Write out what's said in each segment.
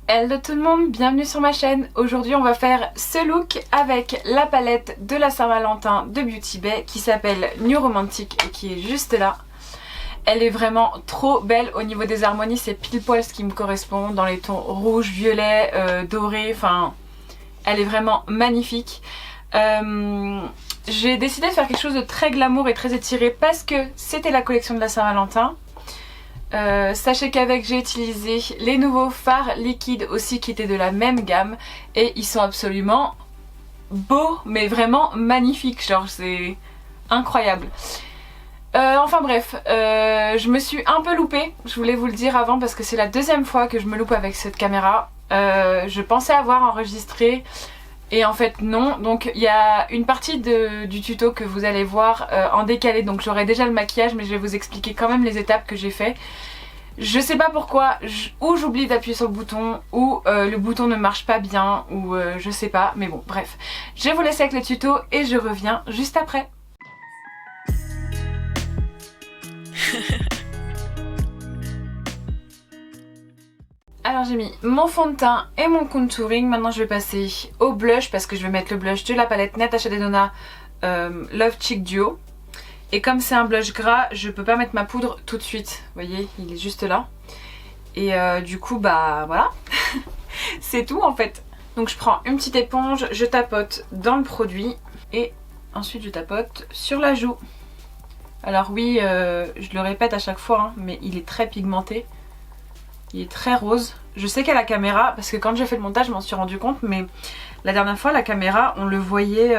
Hello tout le monde, bienvenue sur ma chaîne. Aujourd'hui on va faire ce look avec la palette de la Saint-Valentin de Beauty Bay qui s'appelle New Romantic et qui est juste là. Elle est vraiment trop belle au niveau des harmonies, c'est pile poil ce qui me correspond dans les tons rouge, violet, doré, enfin elle est vraiment magnifique. J'ai décidé de faire quelque chose de très glamour et très étiré parce que c'était la collection de la Saint-Valentin. Sachez qu'avec j'ai utilisé les nouveaux fards liquides aussi qui étaient de la même gamme et ils sont absolument beaux mais vraiment magnifiques, genre c'est incroyable. Enfin bref, je me suis un peu loupée, je voulais vous le dire avant parce que c'est la deuxième fois que je me loupe avec cette caméra. Je pensais avoir enregistré et en fait non, donc il y a une partie du tuto que vous allez voir en décalé, donc j'aurai déjà le maquillage mais je vais vous expliquer quand même les étapes que j'ai fait. Je sais pas pourquoi, ou j'oublie d'appuyer sur le bouton, ou le bouton ne marche pas bien, ou je sais pas, mais bon bref. Je vais vous laisser avec le tuto et je reviens juste après. Alors j'ai mis mon fond de teint et mon contouring, maintenant je vais passer au blush parce que je vais mettre le blush de la palette Natasha Denona Love Cheek Duo. Et comme c'est un blush gras, je peux pas mettre ma poudre tout de suite, vous voyez, il est juste là. Et du coup bah voilà, c'est tout en fait. Donc je prends une petite éponge, je tapote dans le produit et ensuite je tapote sur la joue. Alors oui, je le répète à chaque fois, hein, mais il est très pigmenté. Il est très rose. Je sais qu'à la caméra, parce que quand j'ai fait le montage je m'en suis rendu compte, mais la dernière fois la caméra on le voyait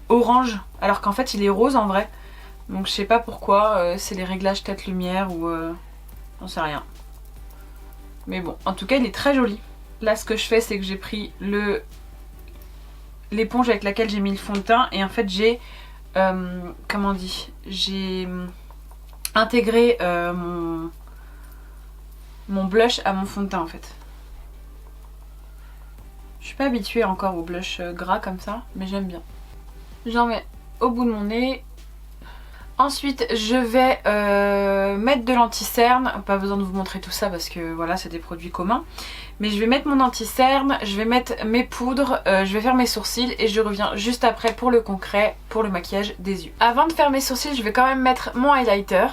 orange, alors qu'en fait il est rose en vrai. Donc je sais pas pourquoi, c'est les réglages tête lumière ou j'en sais rien. Mais bon, en tout cas il est très joli. Là ce que je fais c'est que j'ai pris l'éponge avec laquelle j'ai mis le fond de teint et en fait j'ai comment on dit, j'ai intégré mon blush à mon fond de teint en fait. Je suis pas habituée encore au blush gras comme ça, mais j'aime bien. J'en mets au bout de mon nez. Ensuite je vais mettre de l'anti-cerne. Pas besoin de vous montrer tout ça parce que voilà c'est des produits communs. Mais je vais mettre mon anti-cerne, je vais mettre mes poudres, je vais faire mes sourcils et je reviens juste après pour le concret, pour le maquillage des yeux. Avant de faire mes sourcils je vais quand même mettre mon highlighter.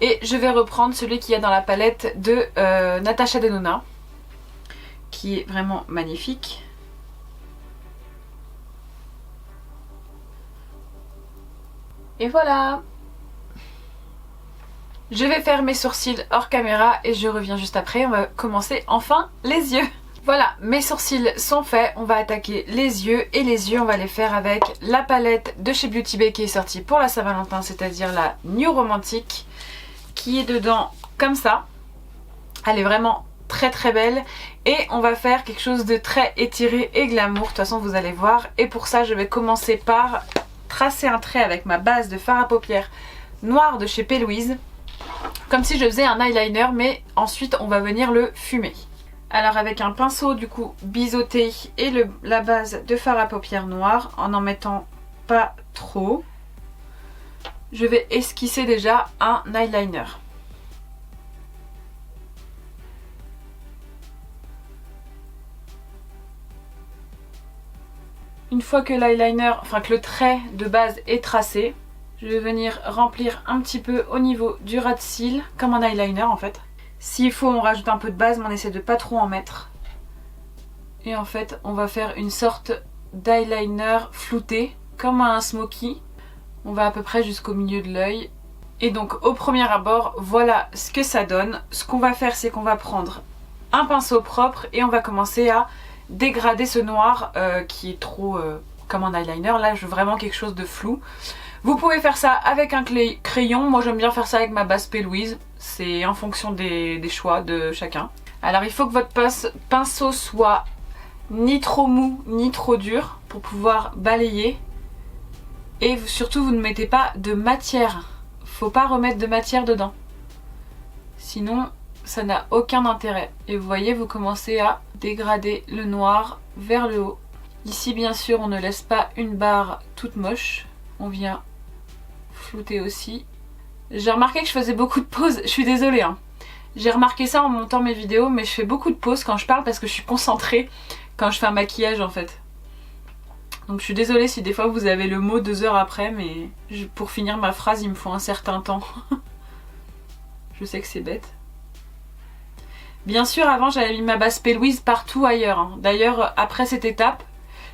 Et je vais reprendre celui qu'il y a dans la palette de Natasha Denona, qui est vraiment magnifique. Et voilà. Je vais faire mes sourcils hors caméra et je reviens juste après. On va commencer enfin les yeux. Voilà, mes sourcils sont faits. On va attaquer les yeux. Et les yeux, on va les faire avec la palette de chez Beauty Bay qui est sortie pour la Saint-Valentin, c'est-à-dire la New Romantic, qui est dedans comme ça. Elle est vraiment très très belle. Et on va faire quelque chose de très étiré et glamour. De toute façon, vous allez voir. Et pour ça, je vais commencer par tracer un trait avec ma base de fard à paupières noir de chez P. Louise, comme si je faisais un eyeliner, mais ensuite on va venir le fumer. Alors avec un pinceau du coup biseauté et la base de fard à paupières noir, en mettant pas trop, je vais esquisser déjà un eyeliner. Une fois que l'eyeliner, enfin que le trait de base est tracé, je vais venir remplir un petit peu au niveau du ras de cils, comme un eyeliner en fait. S'il faut on rajoute un peu de base mais on essaie de pas trop en mettre. Et en fait on va faire une sorte d'eyeliner flouté, comme un smoky. On va à peu près jusqu'au milieu de l'œil. Et donc au premier abord, voilà ce que ça donne. Ce qu'on va faire c'est qu'on va prendre un pinceau propre et on va commencer à dégrader ce noir qui est trop comme un eyeliner. Là je veux vraiment quelque chose de flou. Vous pouvez faire ça avec un crayon, moi j'aime bien faire ça avec ma base P. Louise, c'est en fonction des choix de chacun. Alors il faut que votre pinceau soit ni trop mou ni trop dur pour pouvoir balayer. Et surtout vous ne mettez pas de matière, faut pas remettre de matière dedans. Sinon ça n'a aucun intérêt. Et vous voyez, vous commencez à dégrader le noir vers le haut. Ici bien sûr on ne laisse pas une barre toute moche, on vient flouter aussi. J'ai remarqué que je faisais beaucoup de pauses, je suis désolée hein. J'ai remarqué ça en montant mes vidéos, mais je fais beaucoup de pauses quand je parle parce que je suis concentrée quand je fais un maquillage en fait. Donc je suis désolée si des fois vous avez le mot 2 heures après, mais pour finir ma phrase il me faut un certain temps. Je sais que c'est bête. Bien sûr avant j'avais mis ma base P. Louise partout ailleurs, hein. D'ailleurs après cette étape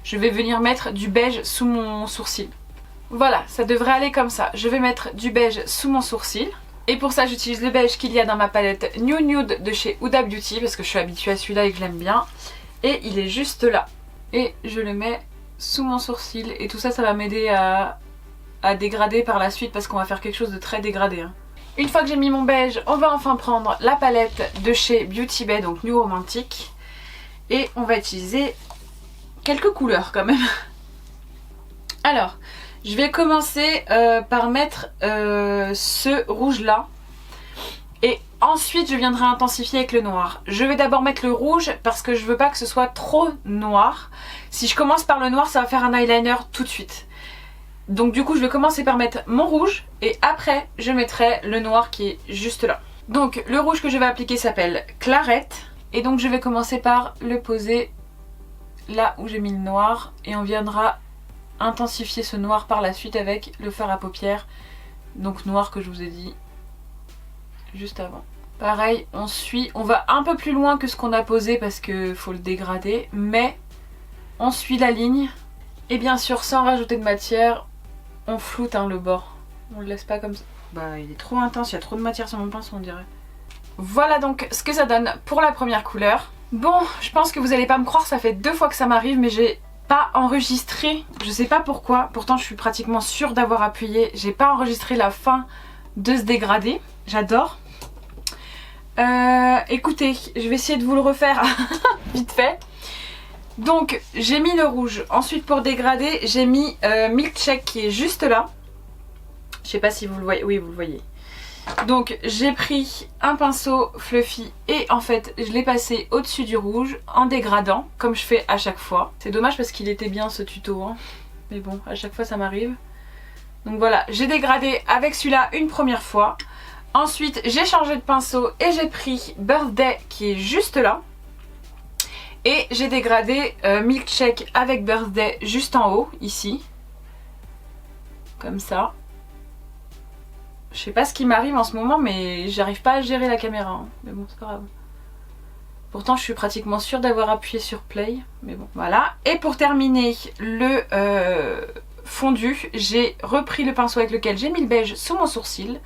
je vais venir mettre du beige sous mon sourcil. Voilà, ça devrait aller comme ça. Je vais mettre du beige sous mon sourcil. Et pour ça j'utilise le beige qu'il y a dans ma palette New Nude de chez Huda Beauty parce que je suis habituée à celui-là et que je l'aime bien. Et il est juste là. Et je le mets sous mon sourcil. Et tout ça, ça va m'aider à dégrader par la suite parce qu'on va faire quelque chose de très dégradé, hein. Une fois que j'ai mis mon beige, on va enfin prendre la palette de chez Beauty Bay, donc New Romantic. Et on va utiliser quelques couleurs quand même. Alors, je vais commencer par mettre ce rouge là. Et ensuite je viendrai intensifier avec le noir. Je vais d'abord mettre le rouge parce que je veux pas que ce soit trop noir. Si je commence par le noir ça va faire un eyeliner tout de suite. Donc du coup je vais commencer par mettre mon rouge et après je mettrai le noir qui est juste là. Donc le rouge que je vais appliquer s'appelle Clarette. Et donc je vais commencer par le poser là où j'ai mis le noir. Et on viendra intensifier ce noir par la suite avec le fard à paupières. Donc noir que je vous ai dit juste avant. Pareil, on va un peu plus loin que ce qu'on a posé parce que faut le dégrader, mais on suit la ligne et bien sûr sans rajouter de matière, on floute le bord. On le laisse pas comme ça. Bah il est trop intense, il y a trop de matière sur mon pinceau on dirait. Voilà donc ce que ça donne pour la première couleur. Bon, je pense que vous allez pas me croire, ça fait 2 fois que ça m'arrive mais j'ai pas enregistré, je sais pas pourquoi, pourtant je suis pratiquement sûre d'avoir appuyé, j'ai pas enregistré la fin de ce dégradé, j'adore. Écoutez, je vais essayer de vous le refaire vite fait. Donc j'ai mis le rouge, ensuite pour dégrader j'ai mis Milkshake qui est juste là. Je sais pas si vous le voyez, oui vous le voyez. Donc j'ai pris un pinceau fluffy et en fait je l'ai passé au dessus du rouge en dégradant comme je fais à chaque fois. C'est dommage parce qu'il était bien ce tuto hein. Mais bon à chaque fois ça m'arrive. Donc voilà, j'ai dégradé avec celui-là une première fois. Ensuite j'ai changé de pinceau et j'ai pris Birthday qui est juste là. Et j'ai dégradé Milkshake avec Birthday juste en haut, ici. Comme ça. Je sais pas ce qui m'arrive en ce moment mais j'arrive pas à gérer la caméra, hein. Mais bon c'est pas grave. Pourtant je suis pratiquement sûre d'avoir appuyé sur play. Mais bon voilà. Et pour terminer le fondu, j'ai repris le pinceau avec lequel j'ai mis le beige sous mon sourcil.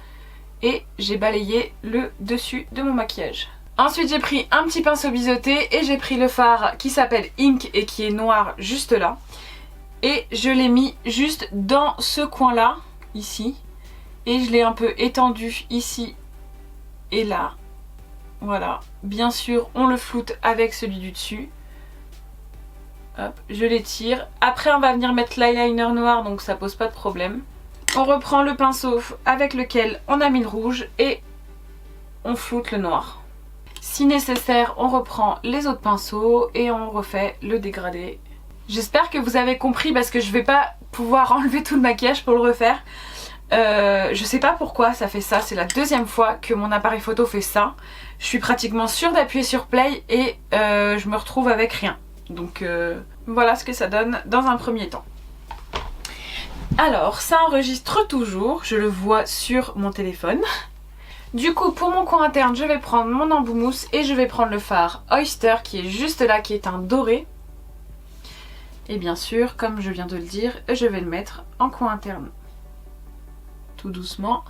Et j'ai balayé le dessus de mon maquillage. Ensuite j'ai pris un petit pinceau biseauté et j'ai pris le fard qui s'appelle Ink et qui est noir juste là. Et je l'ai mis juste dans ce coin là, ici. Et je l'ai un peu étendu ici et là. Voilà. Bien sûr on le floute avec celui du dessus. Hop, je l'étire. Après on va venir mettre l'eyeliner noir donc ça pose pas de problème. On reprend le pinceau avec lequel on a mis le rouge et on floute le noir. Si nécessaire, on reprend les autres pinceaux et on refait le dégradé. J'espère que vous avez compris parce que je vais pas pouvoir enlever tout le maquillage pour le refaire. Je sais pas pourquoi ça fait ça, c'est la 2e fois que mon appareil photo fait ça. Je suis pratiquement sûre d'appuyer sur play et je me retrouve avec rien. Donc voilà ce que ça donne dans un premier temps. Alors ça enregistre toujours, je le vois sur mon téléphone. Du coup pour mon coin interne je vais prendre mon embout mousse et je vais prendre le fard Oyster qui est juste là, qui est un doré. Et bien sûr comme je viens de le dire, je vais le mettre en coin interne. Tout doucement.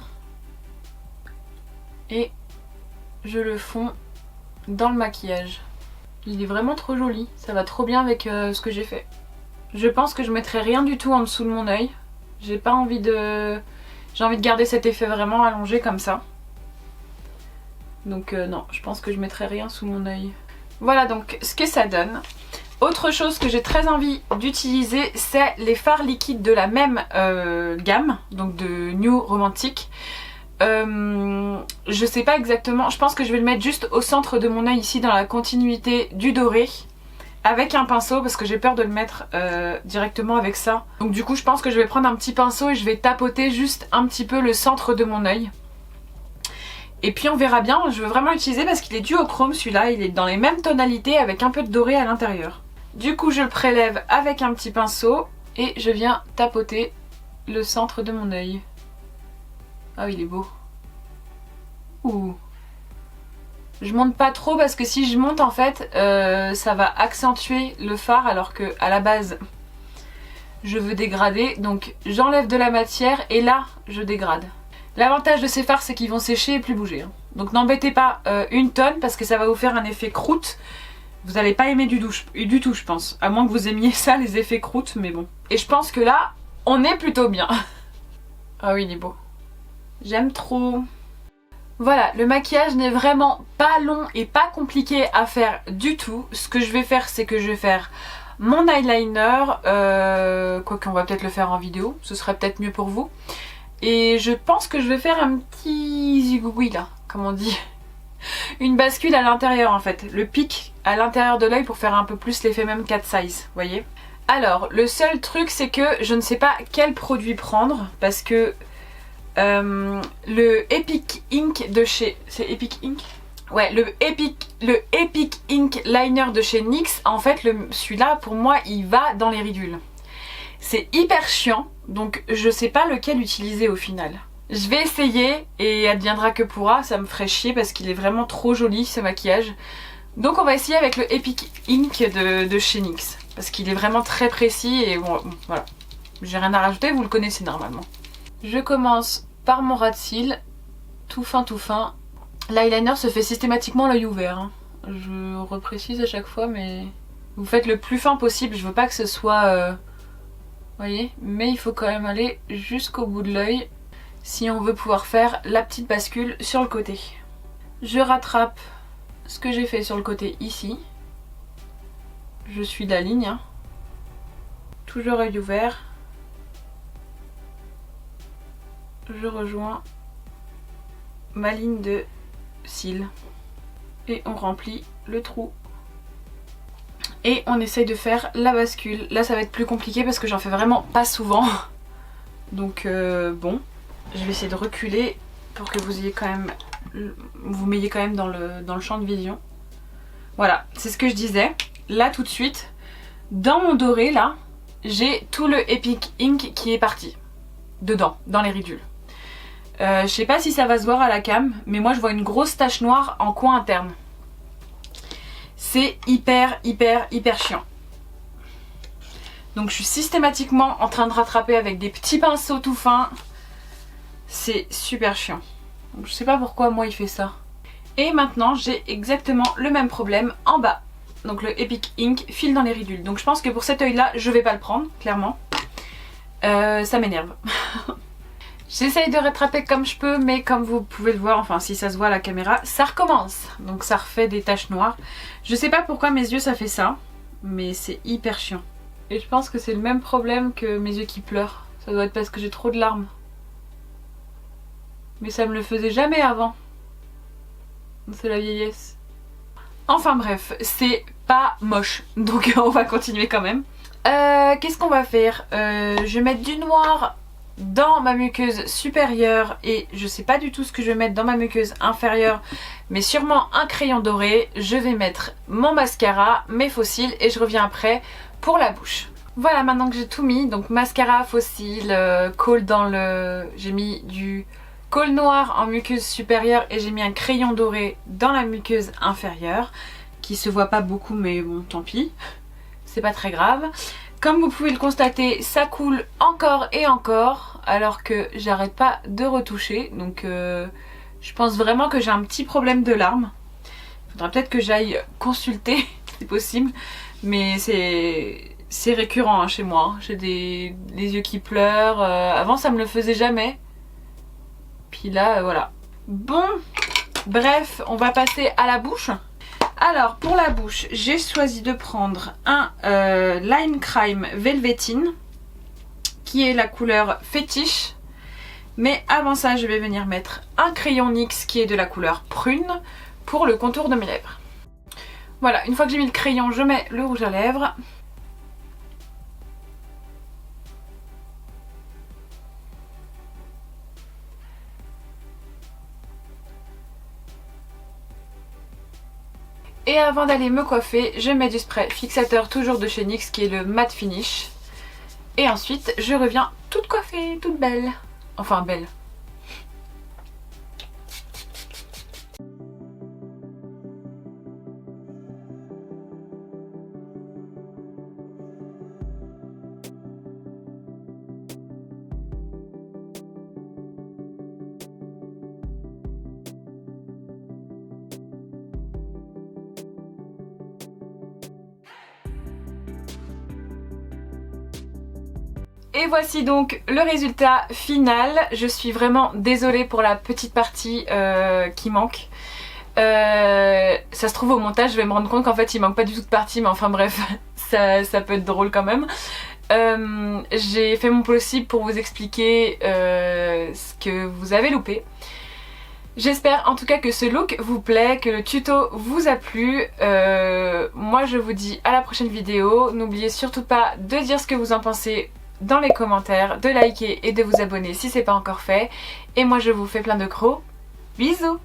Et je le fonds dans le maquillage. Il est vraiment trop joli, ça va trop bien avec ce que j'ai fait. Je pense que je mettrai rien du tout en dessous de mon œil. J'ai pas envie de... J'ai envie de garder cet effet vraiment allongé comme ça. Donc non, je pense que je mettrai rien sous mon œil. Voilà donc ce que ça donne. Autre chose que j'ai très envie d'utiliser, c'est les fards liquides de la même gamme, donc de New Romantic. Je sais pas exactement, je pense que je vais le mettre juste au centre de mon œil ici dans la continuité du doré. Avec un pinceau parce que j'ai peur de le mettre directement avec ça. Donc du coup je pense que je vais prendre un petit pinceau et je vais tapoter juste un petit peu le centre de mon œil. Et puis on verra bien, je veux vraiment l'utiliser parce qu'il est duochrome celui-là, il est dans les mêmes tonalités avec un peu de doré à l'intérieur. Du coup je le prélève avec un petit pinceau et je viens tapoter le centre de mon œil. Ah oui, il est beau. Ouh. Je monte pas trop parce que si je monte en fait ça va accentuer le fard alors que à la base je veux dégrader. Donc j'enlève de la matière et là je dégrade. L'avantage de ces fards c'est qu'ils vont sécher et plus bouger. Hein. Donc n'embêtez pas une tonne parce que ça va vous faire un effet croûte. Vous n'allez pas aimer du tout je pense. À moins que vous aimiez ça les effets croûte, mais bon. Et je pense que là on est plutôt bien. Ah oui, il est beau. J'aime trop. Voilà, le maquillage n'est vraiment pas long et pas compliqué à faire du tout. Ce que je vais faire, c'est que je vais faire mon eyeliner, quoique on va peut-être le faire en vidéo, ce serait peut-être mieux pour vous. Et je pense que je vais faire un petit zigougoui là, comme on dit. Une bascule à l'intérieur en fait, le pic à l'intérieur de l'œil pour faire un peu plus l'effet même cat size, vous voyez. Alors, le seul truc c'est que je ne sais pas quel produit prendre parce que le Epic Ink de chez... C'est Epic Ink? Ouais, le Epic Ink Liner de chez NYX, en fait celui-là pour moi il va dans les ridules. C'est hyper chiant, donc je sais pas lequel utiliser au final. Je vais essayer et adviendra que pourra, ça me ferait chier parce qu'il est vraiment trop joli ce maquillage. Donc on va essayer avec le Epic Ink de chez NYX, parce qu'il est vraiment très précis et bon, voilà. J'ai rien à rajouter, vous le connaissez normalement. Je commence par mon ras de cils, tout fin tout fin. L'eyeliner se fait systématiquement l'œil ouvert. Hein. Je reprécise à chaque fois, mais vous faites le plus fin possible. Je veux pas que ce soit... Vous voyez, mais il faut quand même aller jusqu'au bout de l'œil si on veut pouvoir faire la petite bascule sur le côté. Je rattrape ce que j'ai fait sur le côté ici. Je suis la ligne. Hein. Toujours œil ouvert. Je rejoins ma ligne de cils et on remplit le trou et on essaye de faire la bascule. Là ça va être plus compliqué parce que j'en fais vraiment pas souvent, donc bon, je vais essayer de reculer pour que vous ayez quand même, vous m'ayez quand même dans le champ de vision. Voilà, c'est ce que je disais. Là tout de suite dans mon doré là j'ai tout le Epic Ink qui est parti dedans, dans les ridules. Je sais pas si ça va se voir à la cam, mais moi je vois une grosse tache noire en coin interne. C'est hyper chiant. Donc je suis systématiquement en train de rattraper avec des petits pinceaux tout fins. C'est super chiant. Donc je sais pas pourquoi moi il fait ça. Et maintenant j'ai exactement le même problème en bas. Donc le Epic Ink file dans les ridules. Donc je pense que pour cet œil là je vais pas le prendre, clairement. Ça m'énerve. J'essaye de rattraper comme je peux, mais comme vous pouvez le voir, enfin si ça se voit à la caméra, ça recommence. Donc ça refait des taches noires. Je sais pas pourquoi mes yeux ça fait ça, mais c'est hyper chiant. Et je pense que c'est le même problème que mes yeux qui pleurent. Ça doit être parce que j'ai trop de larmes. Mais ça me le faisait jamais avant. C'est la vieillesse. Enfin bref, c'est pas moche. Donc on va continuer quand même. Qu'est-ce qu'on va faire? Je vais mettre du noir dans ma muqueuse supérieure et je sais pas du tout ce que je vais mettre dans ma muqueuse inférieure, mais sûrement un crayon doré. Je vais mettre mon mascara, mes faux cils et je reviens après pour la bouche. Voilà, maintenant que j'ai tout mis, donc mascara, faux cils, col dans le... J'ai mis du col noir en muqueuse supérieure et j'ai mis un crayon doré dans la muqueuse inférieure qui se voit pas beaucoup, mais bon tant pis, c'est pas très grave. Comme vous pouvez le constater, ça coule encore et encore alors que j'arrête pas de retoucher. Donc je pense vraiment que j'ai un petit problème de larmes. Il faudra peut-être que j'aille consulter, c'est possible. Mais c'est récurrent hein, chez moi. Hein. J'ai les yeux qui pleurent. Avant ça me le faisait jamais. Puis là voilà. Bon, bref, on va passer à la bouche. Alors pour la bouche, j'ai choisi de prendre un Lime Crime Velvetine qui est la couleur fétiche. Mais avant ça, je vais venir mettre un crayon NYX qui est de la couleur prune pour le contour de mes lèvres. Voilà, une fois que j'ai mis le crayon, je mets le rouge à lèvres. Et avant d'aller me coiffer, je mets du spray fixateur toujours de chez NYX qui est le Matte Finish. Et ensuite je reviens toute coiffée, toute belle. Enfin belle. Et voici donc le résultat final. Je suis vraiment désolée pour la petite partie qui manque. Ça se trouve au montage je vais me rendre compte qu'en fait il manque pas du tout de partie, mais enfin bref, ça peut être drôle quand même. J'ai fait mon possible pour vous expliquer ce que vous avez loupé. J'espère en tout cas que ce look vous plaît, que le tuto vous a plu. Moi je vous dis à la prochaine vidéo. N'oubliez surtout pas de dire ce que vous en pensez dans les commentaires, de liker et de vous abonner si c'est pas encore fait. Et moi je vous fais plein de gros bisous.